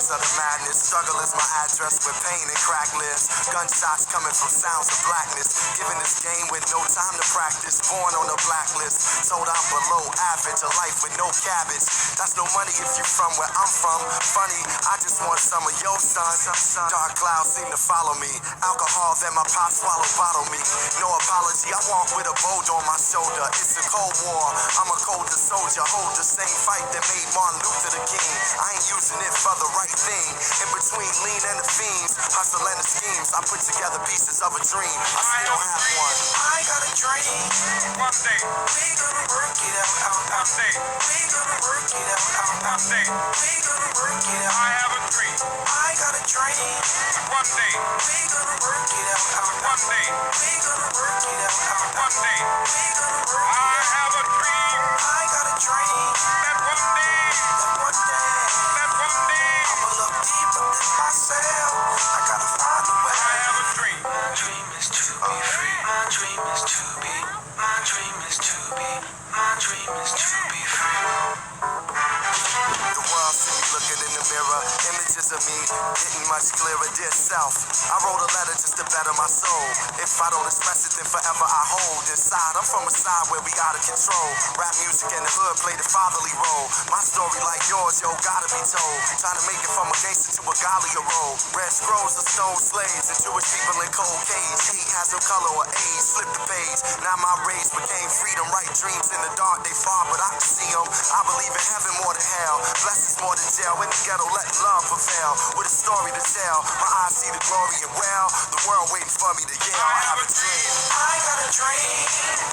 of the madness. Struggle is my address where pain and crack lives. Gunshots coming from sounds of blackness. Given this game with no time to practice. Born on the blacklist. Told I'm below average. A life with no cabbage. That's no money if you from where I'm from. Funny, I just want some of your sun. Dark clouds seem to follow me. Alcohol that my pop swallow bottle me. No apology, I walk with a bolt on my shoulder. It's a cold war. I'm a colder soldier. Hold the same fight that made Martin Luther the king. I ain't using it for the right thing. In between lean and the fiends, hustle and the schemes. I put together pieces of a dream. I still have one. I got a dream. One day, We gonna work it out. one day, We gonna work it out. one day, We gonna work it I out. have a dream. I got a dream. One day, We gonna work it out. one day, We gonna work it out. one day, We gonna work I it out. have a dream I got a dream. that one day, That one day that one day, I'ma look deeper than myself. I gotta find a way. I have a dream. My dream is to be free. My dream is to be. My dream is to be. My dream is to be free. The world see me looking in the mirror. Images of me getting much clearer. Dear self, I wrote a letter just to better my soul. If I don't express it, then forever I hold inside. I'm from a side where we out of control. Rap music in the hood play the fatherly role. My story like yours, yo, gotta be told. Trying to make it from a gangster to a Galia role. Red scrolls of stone slaves and Jewish people in cold cage. Hate has no color or age. Flip the page. Now my rage became freedom. Right dreams in the dark, they far, but I can see them. I believe in heaven more than hell. Blessings more than jail. In the ghetto, let love prevail. With a story to tell. My eyes see the glory and well. The world waiting for me to yell. I have a dream. I got a dream.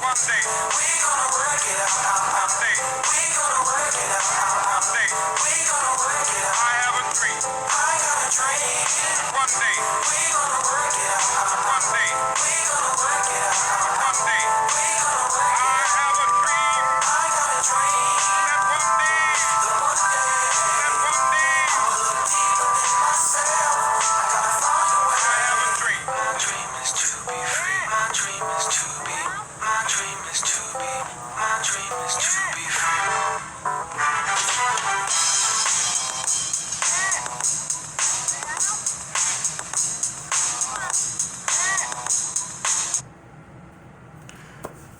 One day, We gonna work it out. one day, We gonna work it out. one day, We gonna work it out. I have a dream. I got a dream. One day, We gonna work it out. one day, We gonna work it out. one day, We gonna work I it out. have a dream I got a dream. that one day, That one day that one day, I'ma look deeper than myself. I gotta find a way. I have a dream. My dream is to be free. My dream is to be. My dream is to be. My dream is to be free.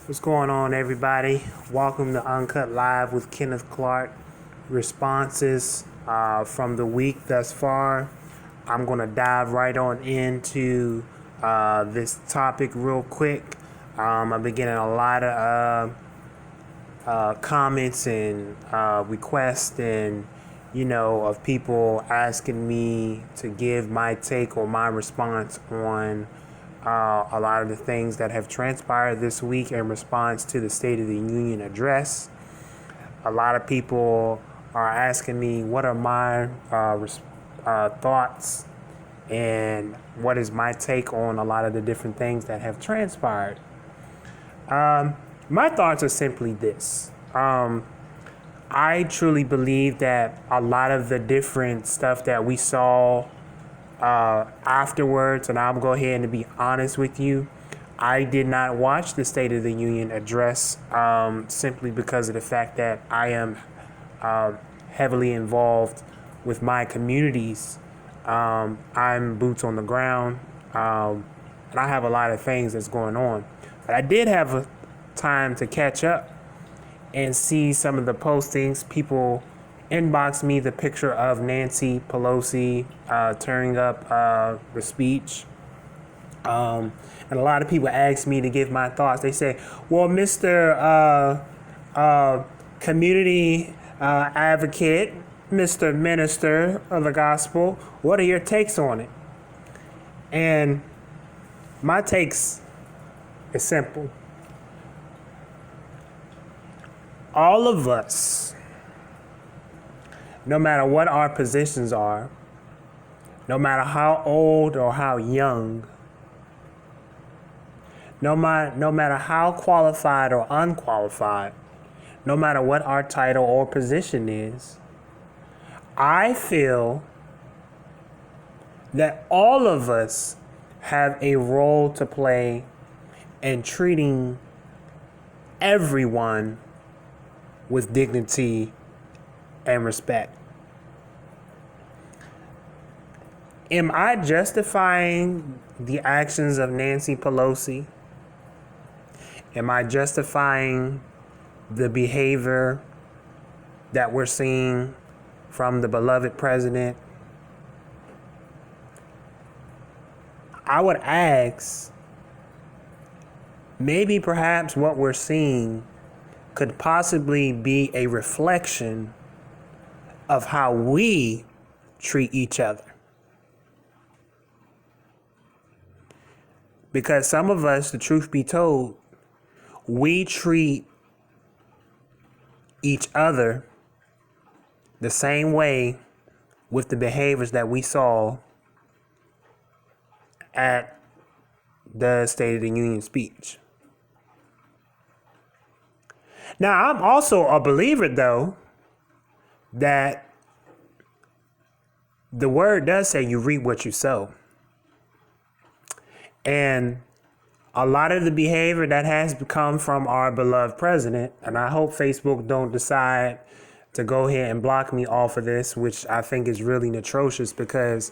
What's going on, everybody? Welcome to Uncut Live with Kenneth Clark. Responses from the week thus far. I'm going to dive right on into this topic real quick. I've been getting a lot of comments and requests and, of people asking me to give my take or my response on a lot of the things that have transpired this week in response to the State of the Union address. A lot of people are asking me what are my thoughts and what is my take on a lot of the different things that have transpired. My thoughts are simply this. I truly believe that a lot of the different stuff that we saw afterwards, and I'll go ahead and be honest with you, I did not watch the State of the Union address simply because of the fact that I am heavily involved with my communities. I'm boots on the ground, and I have a lot of things that's going on. But I did have a time to catch up and see some of the postings. People inboxed me the picture of Nancy Pelosi tearing up the speech. And a lot of people asked me to give my thoughts. They say, well, Mr. Community Advocate, Mr. Minister of the Gospel, what are your takes on it? And my takes is simple. All of us, no matter what our positions are, no matter how old or how young, no matter how qualified or unqualified, no matter what our title or position is, I feel that all of us have a role to play in treating everyone with dignity and respect. Am I justifying the actions of Nancy Pelosi? Am I justifying the behavior that we're seeing from the beloved president? I would ask, maybe perhaps what we're seeing could possibly be a reflection of how we treat each other. Because some of us, the truth be told, we treat each other the same way with the behaviors that we saw at the State of the Union speech. Now, I'm also a believer, though, that the word does say you reap what you sow. And a lot of the behavior that has come from our beloved president, and I hope Facebook don't decide to go ahead and block me off of this, which I think is really atrocious because,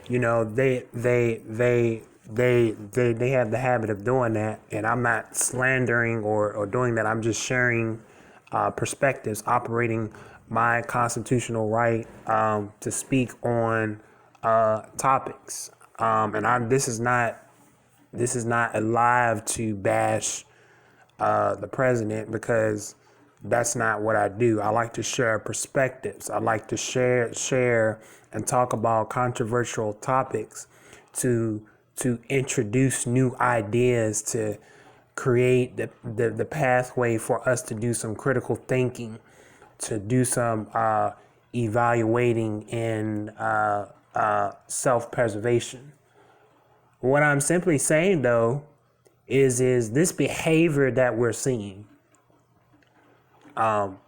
you know, they have the habit of doing that, and I'm not slandering or doing that. I'm just sharing perspectives, operating my constitutional right to speak on topics. This is not a live to bash the president, because that's not what I do. I like to share perspectives. I like to share and talk about controversial topics to introduce new ideas, to create the pathway for us to do some critical thinking, to do some evaluating and self-preservation. What I'm simply saying, though, is this behavior that we're seeing. Some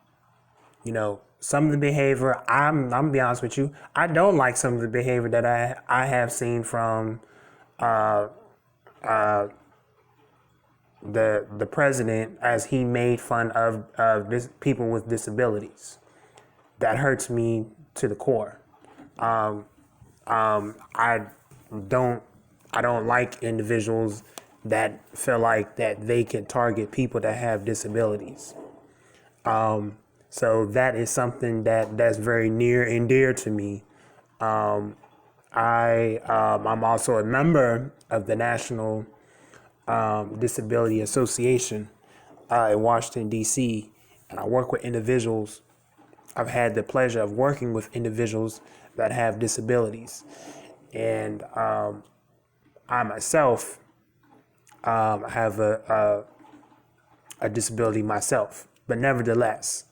of the behavior, I'm gonna be honest with you, I don't like some of the behavior that I have seen from the president as he made fun of people with disabilities. That hurts me to the core. I don't like individuals that feel like that they can target people that have disabilities. So that is something that's very near and dear to me. I'm also a member of the National Disability Association in Washington, D.C., and I work with individuals. I've had the pleasure of working with individuals that have disabilities. And I myself have a disability myself. But nevertheless,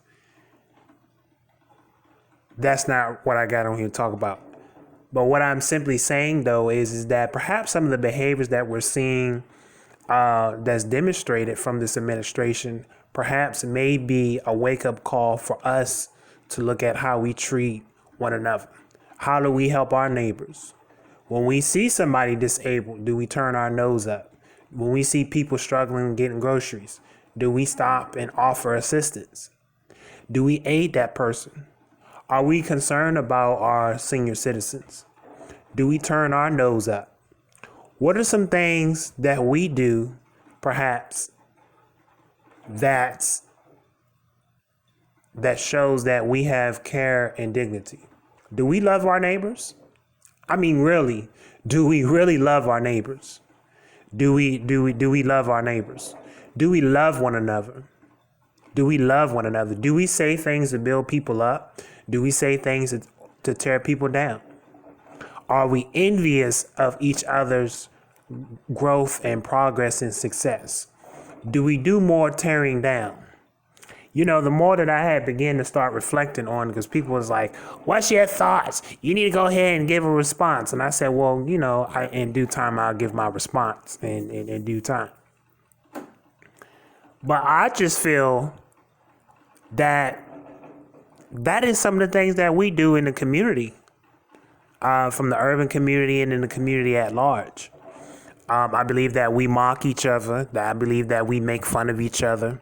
that's not what I got on here to talk about. But what I'm simply saying, though, is that perhaps some of the behaviors that we're seeing that's demonstrated from this administration perhaps may be a wake-up call for us to look at how we treat one another. How do we help our neighbors? When we see somebody disabled, do we turn our nose up? When we see people struggling getting groceries, do we stop and offer assistance? Do we aid that person? Are we concerned about our senior citizens? Do we turn our nose up? What are some things that we do, perhaps, that shows that we have care and dignity? Do we love our neighbors? I mean, really, do we really love our neighbors? Do we love our neighbors? Do we love one another? Do we love one another? Do we say things to build people up? Do we say things to tear people down? Are we envious of each other's growth and progress and success? Do we do more tearing down? You know, the more that I had began to start reflecting on, because people was like, what's your thoughts? You need to go ahead and give a response. And I said, well, in due time, I'll give my response in due time. But I just feel that is some of the things that we do in the community, from the urban community and in the community at large. I believe that we mock each other. I believe that we make fun of each other.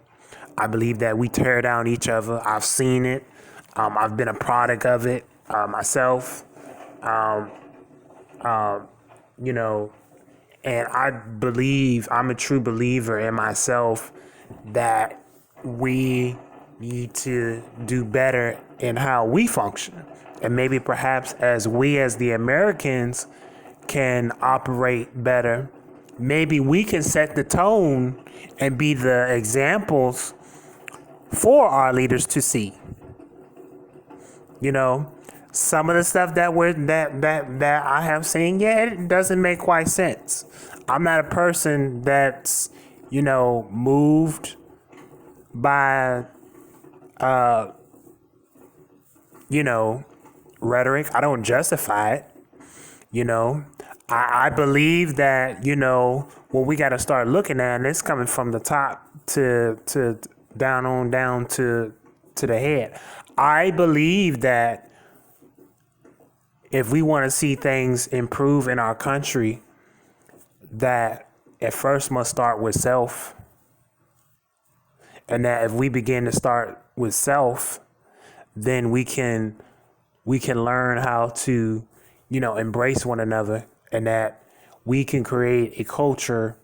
I believe that we tear down each other. I've seen it. I've been a product of it myself. you know, and I'm a true believer in myself that we need to do better in how we function. And maybe perhaps as we as the Americans can operate better, maybe we can set the tone and be the examples for our leaders to see. You know, some of the stuff that I have seen, yeah, it doesn't make quite sense. I'm not a person that's, moved by rhetoric. I don't justify it. I believe that, what we got to start looking at, and it's coming from the top to down to the head. I believe that if we want to see things improve in our country, that it first must start with self. And that if we begin to start with self, then we can learn how to, embrace one another, and that we can create a culture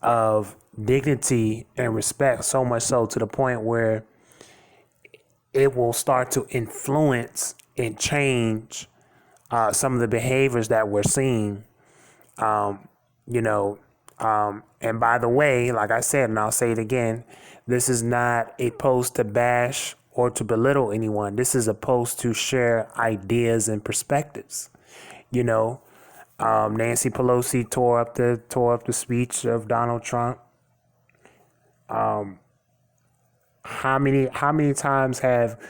of dignity and respect, so much so to the point where it will start to influence and change some of the behaviors that we're seeing. And by the way, like I said, and I'll say it again, this is not a post to bash or to belittle anyone. This is a post to share ideas and perspectives. Nancy Pelosi tore up the speech of Donald Trump. How many times have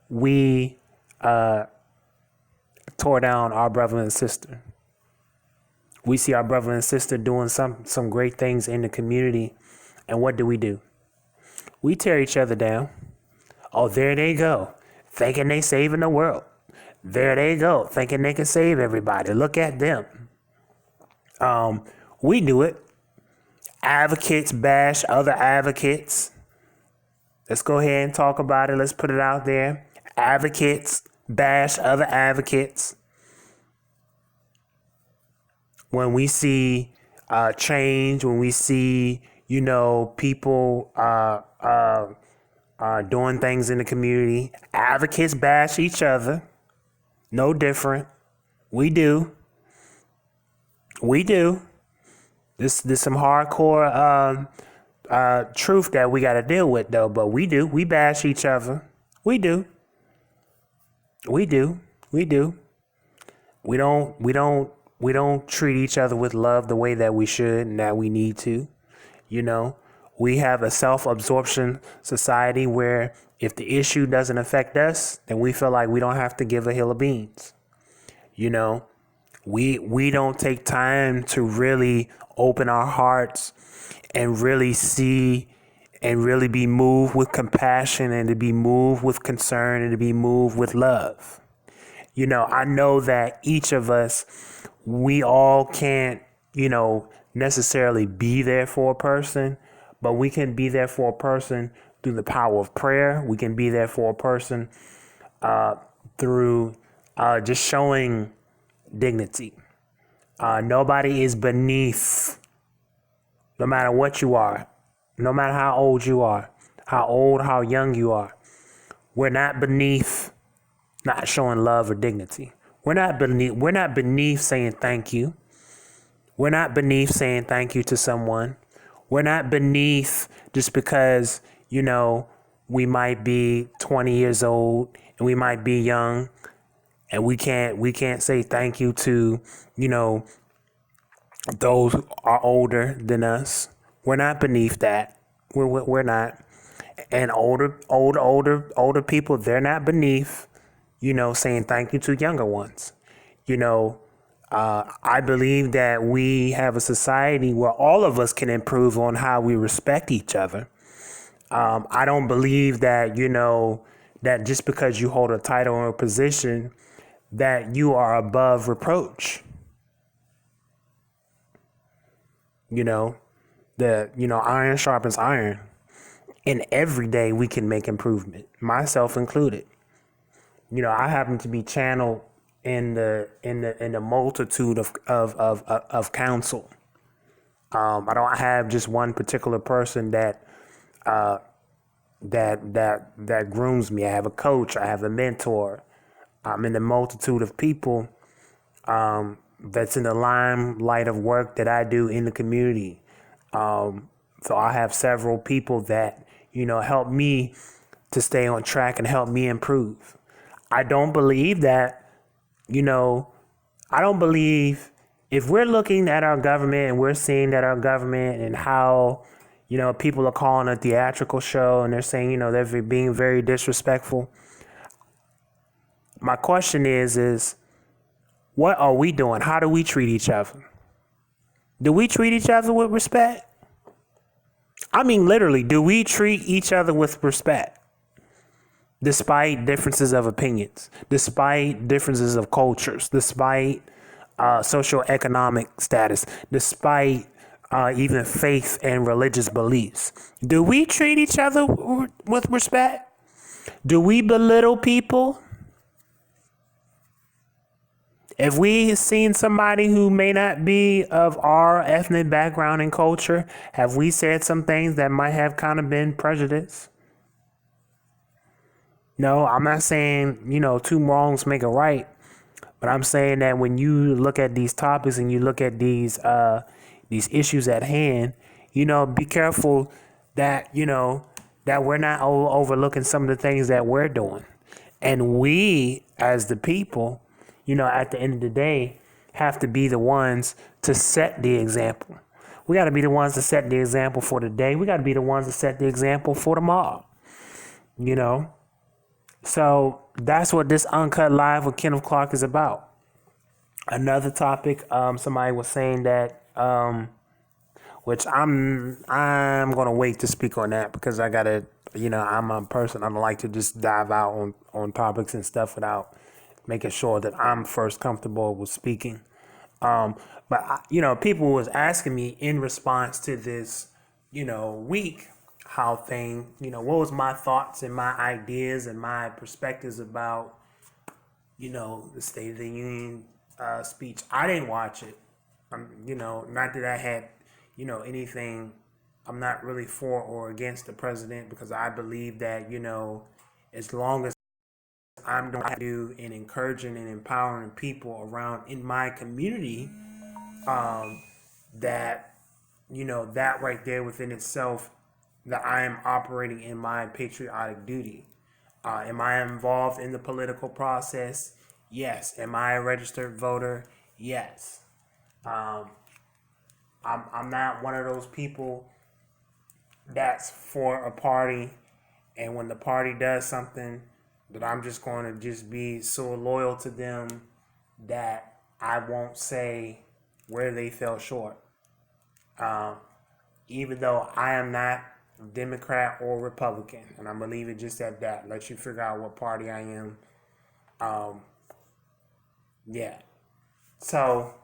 we tore down our brother and sister? We see our brother and sister doing some great things in the community, and what do? We tear each other down. Oh, there they go, thinking they saving the world. There they go, thinking they can save everybody. Look at them. We do it. Advocates bash other advocates. Let's go ahead and talk about it. Let's put it out there. Advocates bash other advocates. When we see change, when we see, people doing things in the community, advocates bash each other. No different. We do. This some hardcore truth that we got to deal with, though. But we do. We bash each other. We do. We don't treat each other with love the way that we should and that we need to. We have a self-absorption society where if the issue doesn't affect us, then we feel like we don't have to give a hill of beans. We don't take time to really open our hearts and really see and really be moved with compassion and to be moved with concern and to be moved with love. I know that each of us, we all can't, necessarily be there for a person, but we can be there for a person through the power of prayer. We can be there for a person through just showing dignity. Nobody is beneath, no matter what you are, no matter how old you are, how young you are. We're not beneath not showing love or dignity. We're not beneath saying thank you. We're not beneath saying thank you to someone. We're not beneath just because, we might be 20 years old and we might be young and we can't say thank you to, those who are older than us. We're not beneath that. We're not. And older people, they're not beneath, saying thank you to younger ones. I believe that we have a society where all of us can improve on how we respect each other. I don't believe that, that just because you hold a title or a position that you are above reproach. Iron sharpens iron. And every day we can make improvement, myself included. I happen to be channeled in the multitude of counsel. I don't have just one particular person that grooms me. I have a coach. I have a mentor. I'm in the multitude of people that's in the limelight of work that I do in the community. So I have several people that, help me to stay on track and help me improve. I don't believe that, I don't believe if we're looking at our government and we're seeing that our government and how, people are calling a theatrical show and they're saying, they're being very disrespectful. My question is what are we doing? How do we treat each other? Do we treat each other with respect? I mean, literally, do we treat each other with respect? Despite differences of opinions, despite differences of cultures, despite socioeconomic status, despite even faith and religious beliefs. Do we treat each other with respect? Do we belittle people? If we seen somebody who may not be of our ethnic background and culture, have we said some things that might have kind of been prejudice? No, I'm not saying, two wrongs make a right, but I'm saying that when you look at these topics and you look at these issues at hand, be careful that, that we're not overlooking some of the things that we're doing. And we, as the people, at the end of the day, have to be the ones to set the example. We got to be the ones to set the example for today. We got to be the ones to set the example for tomorrow. So that's what this Uncut Live with Kenneth Clark is about. Another topic, somebody was saying that, which I'm gonna wait to speak on that because I gotta, I'm a person. I don't like to just dive out on topics and stuff without making sure that I'm first comfortable with speaking. But people was asking me in response to this, week, how what was my thoughts and my ideas and my perspectives about, the State of the Union speech. I didn't watch it. Not that I had, anything. I'm not really for or against the president because I believe that, as long as I'm doing what I do in encouraging and empowering people around in my community, that, that right there within itself, that I am operating in my patriotic duty. Am I involved in the political process? Yes. Am I a registered voter? Yes. I'm not one of those people that's for a party, and when the party does something, that I'm just going to just be so loyal to them that I won't say where they fell short. Even though I am not Democrat or Republican, and I'm gonna leave it just at that. Let you figure out what party I am. Yeah. So,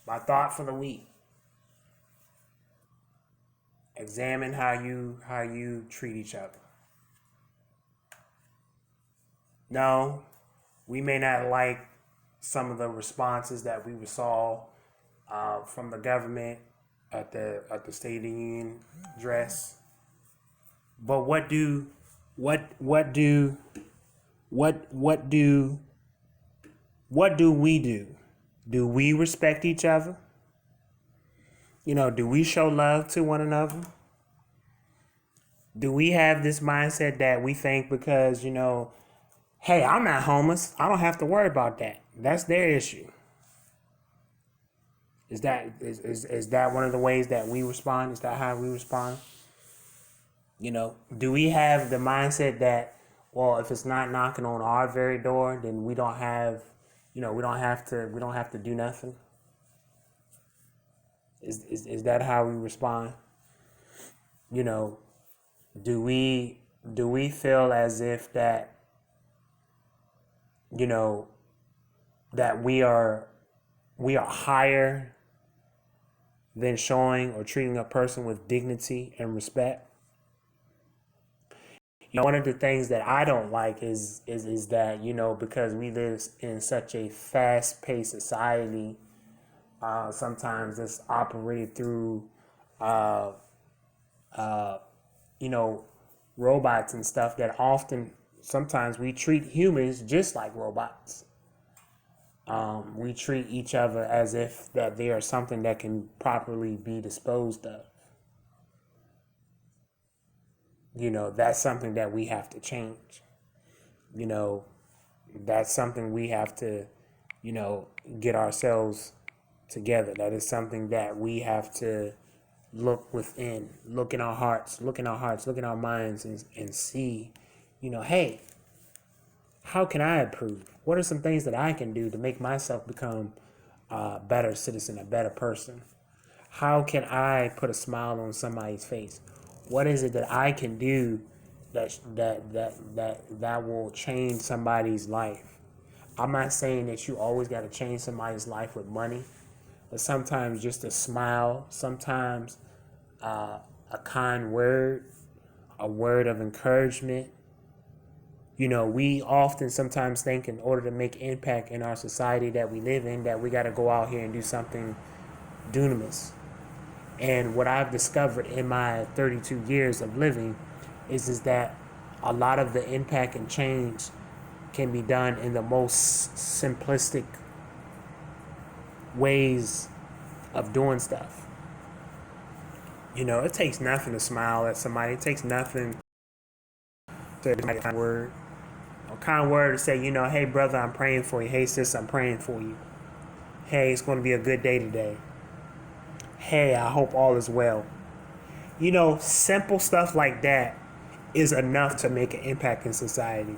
my thought for the week: examine how you treat each other. No, we may not like some of the responses that we saw from the government at the State of the Union address. But what do we do? Do we respect each other? Do we show love to one another? Do we have this mindset that we think because, hey, I'm not homeless, I don't have to worry about that. That's their issue. Is that one of the ways that we respond? Is that how we respond? Do we have the mindset that, well, if it's not knocking on our very door, then we don't have, we don't have to do nothing? Is that how we respond? Do we feel as if that, that we are higher than showing or treating a person with dignity and respect? One of the things that I don't like is that, because we live in such a fast paced society, sometimes it's operated through uh, you know, robots and stuff, that often sometimes we treat humans just like robots. We treat each other as if that they are something that can properly be disposed of. That's something that we have to change. You know, that's something we have to, you know, get ourselves together. That is something that we have to look within, look in our hearts, look in our minds, and see, hey, how can I improve? What are some things that I can do to make myself become a better citizen, a better person? How can I put a smile on somebody's face? What is it that I can do that will change somebody's life? I'm not saying that you always got to change somebody's life with money, but sometimes just a smile, sometimes a kind word, a word of encouragement. We often sometimes think in order to make impact in our society that we live in, that we got to go out here and do something dunamis. And what I've discovered in my 32 years of living is that a lot of the impact and change can be done in the most simplistic ways of doing stuff. It takes nothing to smile at somebody. It takes nothing to make a kind word. A kind word to say, hey brother, I'm praying for you. Hey sis, I'm praying for you. Hey, it's going to be a good day today. Hey, I hope all is well. Simple stuff like that is enough to make an impact in society,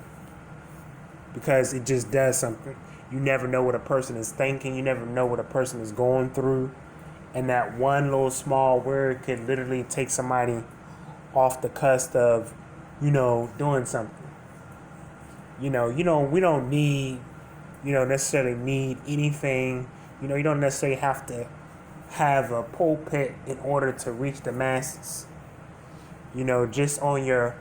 because it just does something. You never know what a person is thinking. You never know what a person is going through. And that one little small word could literally take somebody off the cusp of, doing something. We don't need, necessarily need anything. You don't necessarily have to have a pulpit in order to reach the masses. Just on your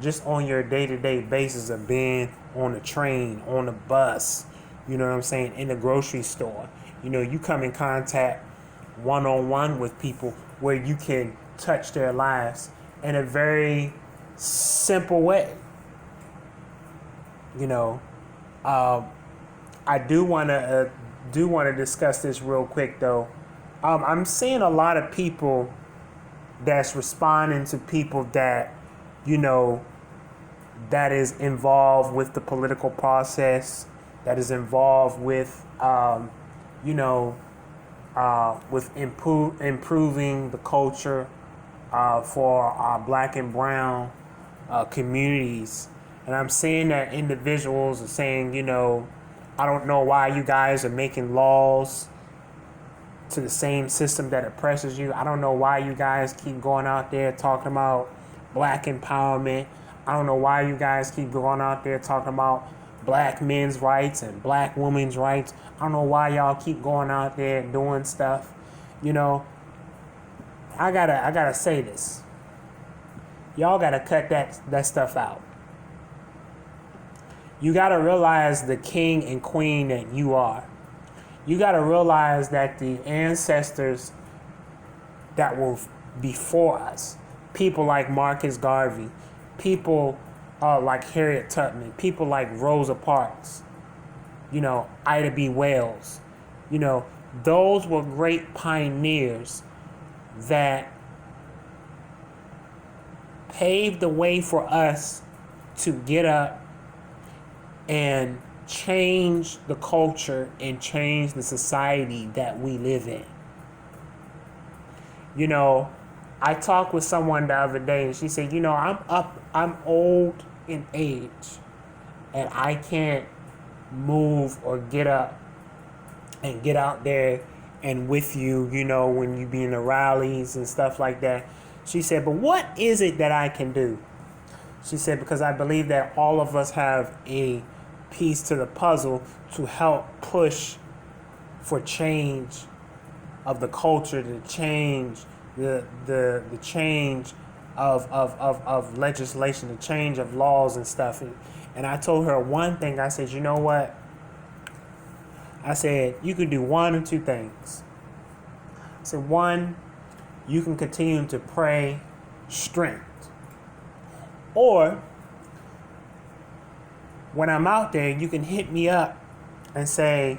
day-to-day basis of being on the train, on the bus, what I'm saying, in the grocery store. You come in contact one-on-one with people where you can touch their lives in a very simple way. I do want to discuss this real quick though. I'm seeing a lot of people that's responding to people that that is involved with the political process, that is involved with with improving the culture for our black and brown communities. And I'm seeing that individuals are saying, I don't know why you guys are making laws to the same system that oppresses you. I don't know why you guys keep going out there talking about black empowerment. I don't know why you guys keep going out there talking about black men's rights and black women's rights. I don't know why y'all keep going out there and doing stuff. I gotta say this. Y'all gotta cut that stuff out. You gotta realize the king and queen that you are. You gotta realize that the ancestors that were before us, people like Marcus Garvey, people like Harriet Tubman, people like Rosa Parks, Ida B. Wells, those were great pioneers that paved the way for us to get up and change the culture and change the society that we live in. I talked with someone the other day and she said, I'm old in age and I can't move or get up and get out there and with you, when you be in the rallies and stuff like that. She said, but what is it that I can do? She said, because I believe that all of us have a piece to the puzzle to help push for change of the culture, to change the change of legislation, the change of laws and stuff. And I told her one thing. I said, you know what? I said, you can do one or two things. I said, one, you can continue to pray strength. Or when I'm out there, you can hit me up and say,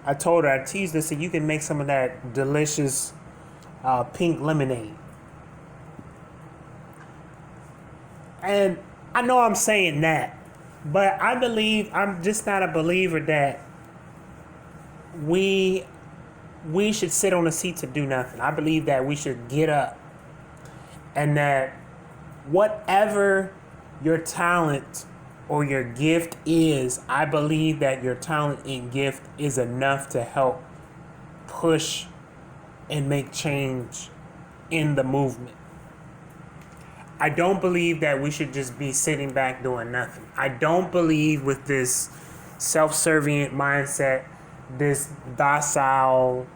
I told her, I teased her, said, you can make some of that delicious pink lemonade. And I know I'm saying that, but I'm just not a believer that we should sit on the seat to do nothing. I believe that we should get up, and that whatever your talent or your gift is, I believe that your talent and gift is enough to help push and make change in the movement. I don't believe that we should just be sitting back doing nothing. I don't believe with this self-servient mindset, this docile,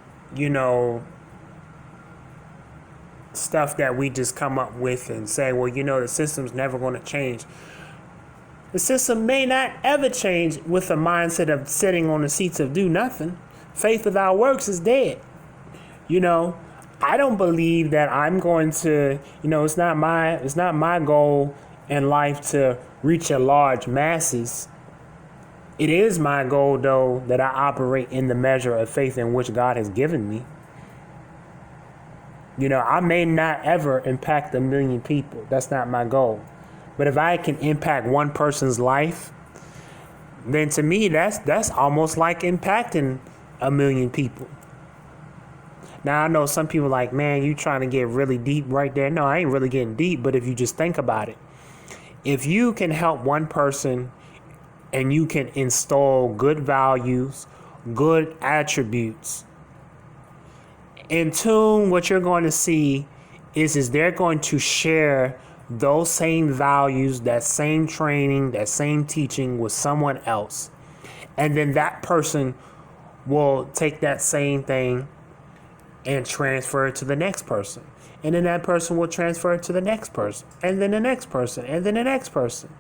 stuff that we just come up with and say, well, the system's never going to change. The system may not ever change with a mindset of sitting on the seats of do nothing. Faith without works is dead. I don't believe that I'm going to, it's not my goal in life to reach a large masses. It is my goal, though, that I operate in the measure of faith in which God has given me. I may not ever impact 1 million people. That's not my goal. But if I can impact one person's life, then to me, that's almost like impacting 1 million people. Now, I know some people are like, man, you trying to get really deep right there. No, I ain't really getting deep. But if you just think about it, if you can help one person and you can install good values, good attributes, in tune, what you're going to see is they're going to share those same values, that same training, that same teaching with someone else. And then that person will take that same thing and transfer it to the next person. And then that person will transfer it to the next person, and then the next person, and then the next person.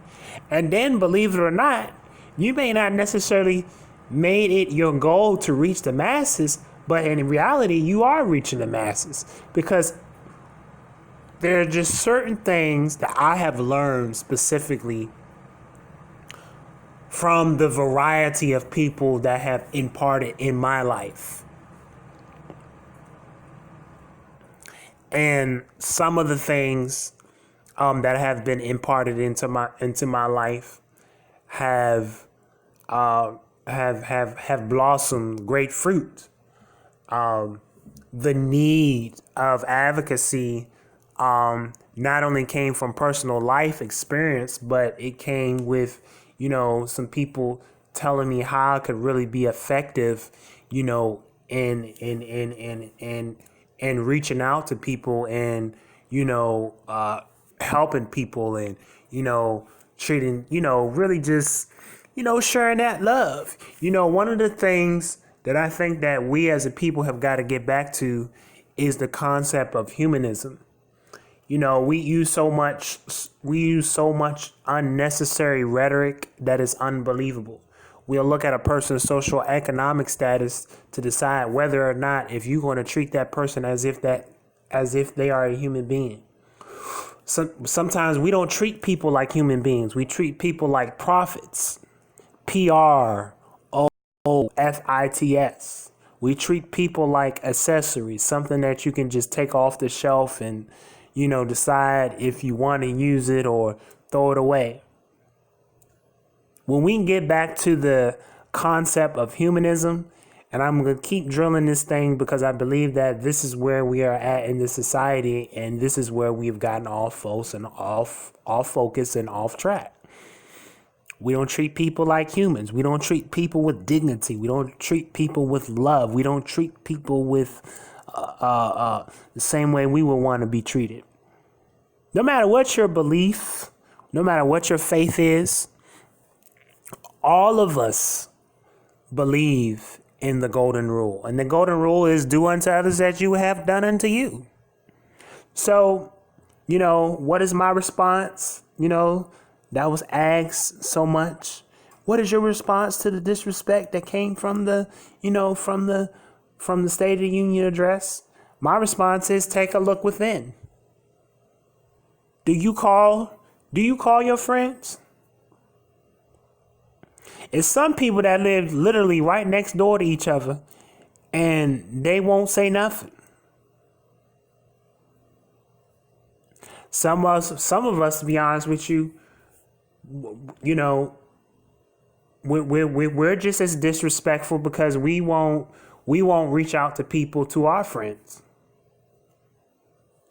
And then, believe it or not, you may not necessarily made it your goal to reach the masses, but in reality, you are reaching the masses, because there are just certain things that I have learned specifically from the variety of people that have imparted in my life. And some of the things that have been imparted into my life have blossomed great fruit. The need of advocacy not only came from personal life experience, but it came with some people telling me how I could really be effective, in reaching out to people and, helping people and, treating, really just, sharing that love. One of the things that I think that we as a people have got to get back to is the concept of humanism. We use so much unnecessary rhetoric that is unbelievable. We'll look at a person's social economic status to decide whether or not if you're going to treat that person as if they are a human being. Sometimes we don't treat people like human beings. We treat people like profits. PROFITS. We treat people like accessories, something that you can just take off the shelf and, decide if you want to use it or throw it away. When we can get back to the concept of humanism, and I'm going to keep drilling this thing because I believe that this is where we are at in this society, and this is where we've gotten off focus and off track. We don't treat people like humans. We don't treat people with dignity. We don't treat people with love. We don't treat people with the same way we would want to be treated. No matter what your belief, no matter what your faith is, all of us believe in the golden rule. And the golden rule is do unto others as you have done unto you. So What is my response? That was asked so much. What is your response to the disrespect that came from the State of the Union address? My response is take a look within. Do you call your friends? It's some people that live literally right next door to each other and they won't say nothing. Some of us, to be honest with you, we're just as disrespectful because we won't reach out to people, to our friends.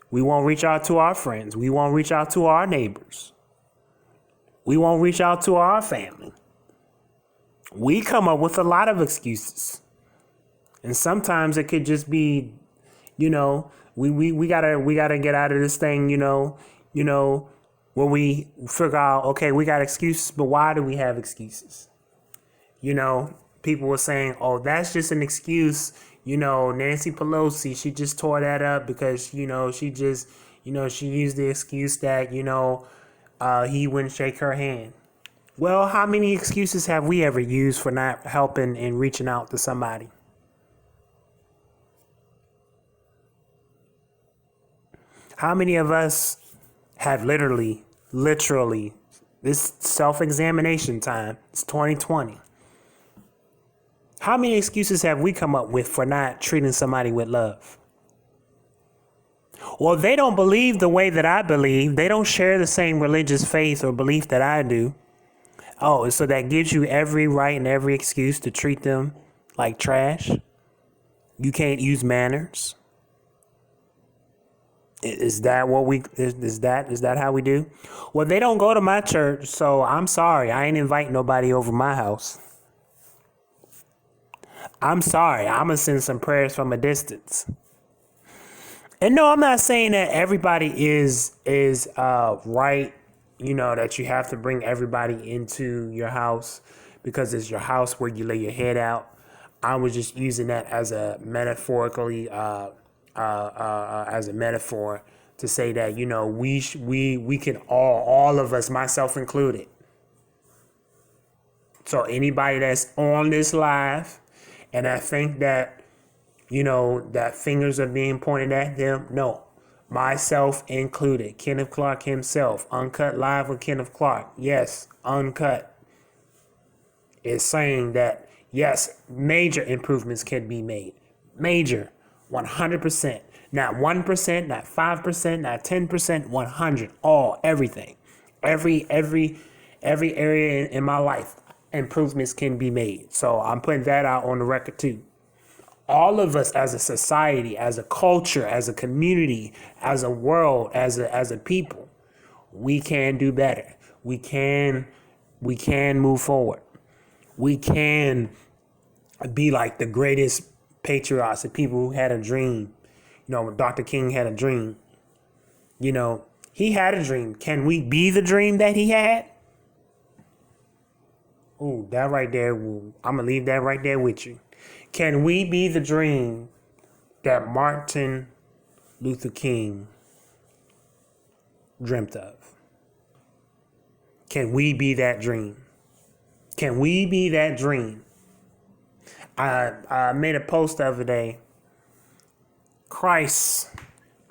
We won't reach out to our friends. We won't reach out to our neighbors. We won't reach out to our family. We come up with a lot of excuses. And sometimes it could just be, we gotta get out of this thing, where we figure out, okay, we got excuses, but why do we have excuses? People were saying, oh, that's just an excuse. Nancy Pelosi, she just tore that up because, she used the excuse that, he wouldn't shake her hand. Well, how many excuses have we ever used for not helping and reaching out to somebody? How many of us have literally, this self-examination time, it's 2020. How many excuses have we come up with for not treating somebody with love? Well, they don't believe the way that I believe. They don't share the same religious faith or belief that I do. Oh, so that gives you every right and every excuse to treat them like trash? You can't use manners? Is that what is that how we do? Well, they don't go to my church, so I'm sorry. I ain't invite nobody over my house. I'm sorry. I'm going to send some prayers from a distance. And no, I'm not saying that everybody is right, that you have to bring everybody into your house because it's your house where you lay your head out. I was just using that as a metaphorically, as a metaphor to say that, we can all of us, myself included. So anybody that's on this live and I think that, that fingers are being pointed at them, no, myself included, Kenneth Clark himself, Uncut Live with Kenneth Clark. Yes, Uncut is saying that, yes, major improvements can be made. Major, 100%. Not 1%, not 5%, not 10%, 100, all, everything. Every area in my life, improvements can be made. So I'm putting that out on the record too. All of us as a society, as a culture, as a community, as a world, as a people, we can do better. We can move forward. We can be like the greatest patriots, the people who had a dream. Dr. King had a dream. He had a dream. Can we be the dream that he had? Ooh, that right there, I'm going to leave that right there with you. Can we be the dream that Martin Luther King dreamt of? Can we be that dream? Can we be that dream? I made a post the other day. Christ,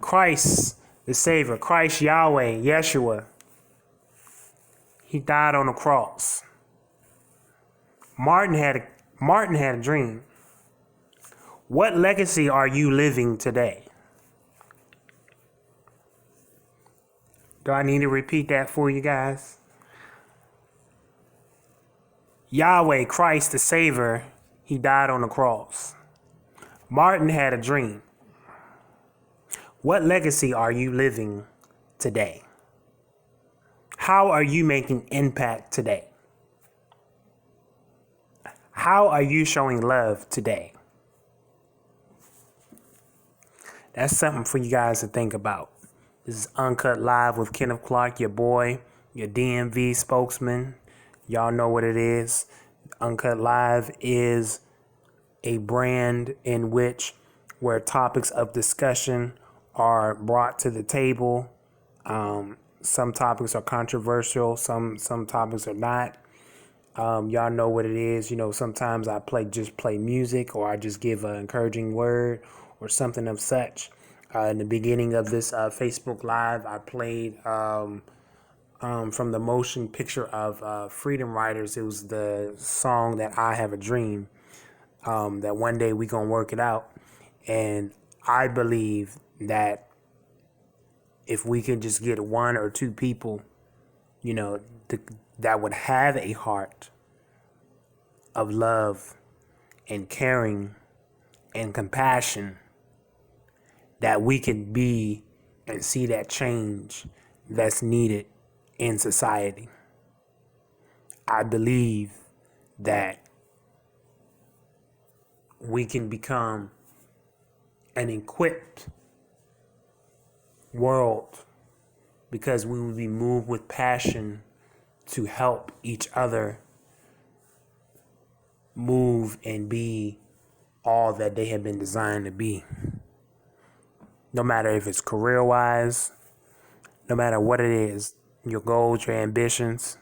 the Savior, Christ Yahweh, Yeshua, he died on the cross. Martin had a dream. What legacy are you living today? Do I need to repeat that for you guys? Yahweh, Christ, the Savior, he died on the cross. Martin had a dream. What legacy are you living today? How are you making impact today? How are you showing love today? That's something for you guys to think about. This is Uncut Live with Kenneth Clark, your boy, your DMV spokesman. Y'all know what it is. Uncut Live is a brand in which where topics of discussion are brought to the table Some topics are controversial. Some topics are not. Y'all know what it is. Sometimes I play music, or I just give an encouraging word or something of such. In the beginning of this Facebook Live, I played from the motion picture of Freedom Riders. It was the song that I Have a Dream, that one day we gonna work it out. And I believe that if we can just get one or two people, that would have a heart of love and caring and compassion, that we can be and see that change that's needed in society. I believe that we can become an equipped world because we will be moved with passion to help each other move and be all that they have been designed to be. No matter if it's career-wise, no matter what it is, your goals, your ambitions,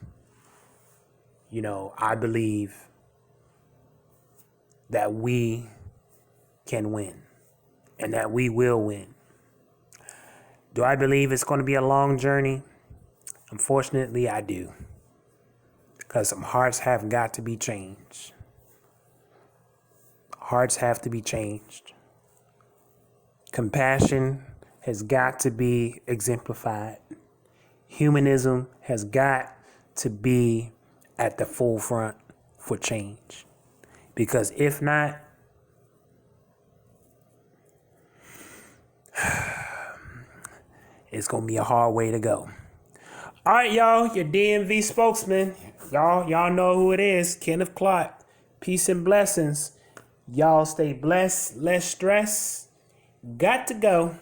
I believe that we can win and that we will win. Do I believe it's going to be a long journey? Unfortunately, I do. Because some hearts have got to be changed. Hearts have to be changed. Compassion has got to be exemplified. Humanism has got to be at the forefront for change. Because if not, it's going to be a hard way to go. All right, y'all, your DMV spokesman. Y'all know who it is. Kenneth Clark. Peace and blessings. Y'all stay blessed, less stress. Got to go.